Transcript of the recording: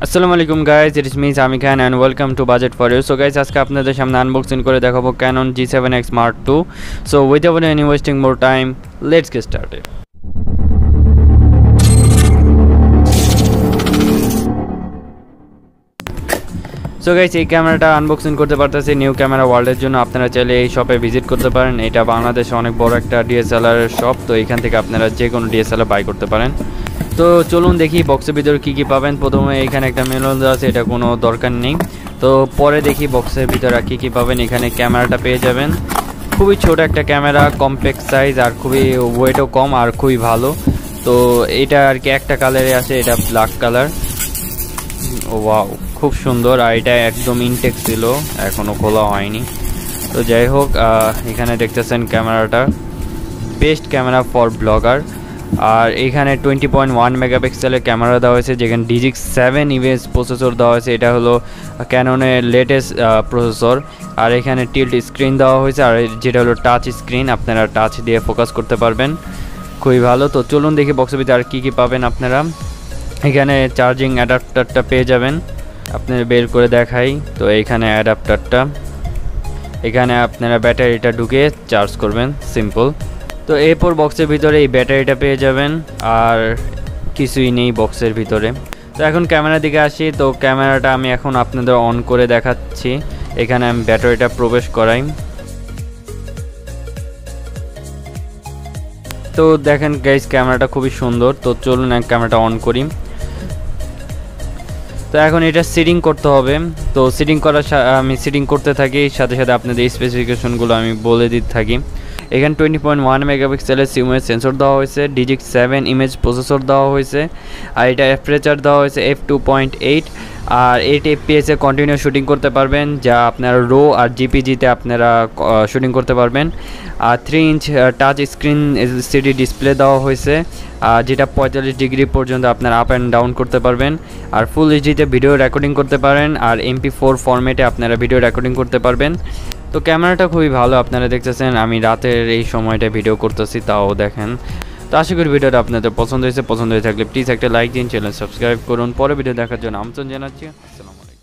আসসালামু আলাইকুম guys, it is me Shami and welcome to Budget for You. So guys, আজকে আপনাদের সামনে আনবক্সিং করে দেখাবো Canon G7x Mark II. So without any wasting more time, let's get started. So guys, এই ক্যামেরাটা unboxing করতে পারতেছি নিউ ক্যামেরা ওয়ার্ল্ডের জন্য। আপনারা চাইলে এই শপে ভিজিট করতে পারেন। এটা বাংলাদেশে অনেক বড় একটা ডিএসএলআর শপ, তো এখান থেকে আপনারা যে কোনো ডিএসএলআর বাই করতে পারেন। তো চলুন দেখি বক্সের ভিতরে কী কী পাবেন। প্রথমে এখানে একটা মেনুল আছে, এটা কোনো দরকার নেই। তো পরে দেখি বক্সের ভিতরে কী কী পাবেন। এখানে ক্যামেরাটা পেয়ে যাবেন, খুবই ছোট একটা ক্যামেরা, কম্প্যাক্ট সাইজ আর খুবই ওয়েটও কম আর খুবই ভালো। তো এটা আর কি একটা কালারে আছে, এটা ব্ল্যাক কালার। ওয়াও, খুব সুন্দর। আর এটা একদম ইনটেক ছিল, এখনও খোলা হয়নি। তো যাই হোক, এখানে দেখতেছেন ক্যামেরাটা বেস্ট ক্যামেরা ফর ব্লগার। আর এখানে 20.1 মেগাপিক্সেলের ক্যামেরা দেওয়া হয়েছে, যেখানে g7 ইমেজ প্রসেসর দেওয়া হয়েছে। এটা হলো ক্যাননের লেটেস্ট প্রসেসর। আর এখানে টিল্ট স্ক্রিন দেওয়া হয়েছে, আর যেটা হলো টাচ স্ক্রিন, আপনারা টাচ দিয়ে ফোকাস করতে পারবেন, খুবই ভালো। তো চলুন দেখি বক্সের ভিতরে আর কী কী পাবেন আপনারা। এখানে চার্জিং অ্যাডাপ্টারটা পেয়ে যাবেন, আপনারা বের করে দেখাই। তো এইখানে অ্যাডাপ্টারটা, এখানে আপনারা ব্যাটারিটা ঢুকে চার্জ করবেন, সিম্পল। তো এরপর বক্সের ভিতরে এই ব্যাটারিটা পেয়ে যাবেন, আর কিছুই নেই বক্সের ভিতরে। তো এখন ক্যামেরার দিকে আসি। তো ক্যামেরাটা আমি এখন আপনাদের অন করে দেখাচ্ছি। এখানে আমি ব্যাটারিটা প্রবেশ করাই। তো দেখেন গাইস, ক্যামেরাটা খুবই সুন্দর। তো চলুন ক্যামেরাটা অন করি। তো এখন এটা সিটিং করতে হবে। তো সিটিং করার আমি সিটিং করতে থাকি, সাথে সাথে আপনাদের স্পেসিফিকেশনগুলো আমি বলে দিতে থাকি। এখানে 20.1 মেগাপিক্সেলের সিমএস সেন্সর দেওয়া হয়েছে, g7 ইমেজ প্রসেসর দেওয়া হয়েছে, আর এটা অ্যাপারচার দেওয়া হয়েছে f2.8, আর 8 fps এ কন্টিনিউ শুটিং করতে পারবেন, যা আপনারা রো আর জিপিজিতে আপনারা শুটিং করতে পারবেন। আর 3 inch touch screen LCD display দেওয়া হয়েছে, যেটা 45 ডিগ্রি পর্যন্ত আপনারা আপ অ্যান্ড ডাউন করতে পারবেন। আর ফুল এইচডিতে ভিডিও রেকর্ডিং করতে পারেন, আর MP4 ফরম্যাটে আপনারা ভিডিও রেকর্ডিং করতে পারবেন। তো ক্যামেরাটা খুবই ভালো। আপনারা দেখতেছেন আমি রাতের এই সময়টা ভিডিও করতেছি, তাও দেখেন। তো আশা করি ভিডিওটা আপনাদের পছন্দ হয়েছে। পছন্দ হয়ে থাকলে প্লিজ একটা লাইক দিন, চ্যানেল সাবস্ক্রাইব করুন। পরে ভিডিও দেখার জন্য আমন্ত্রণ জানাচ্ছি। আসসালামু আলাইকুম।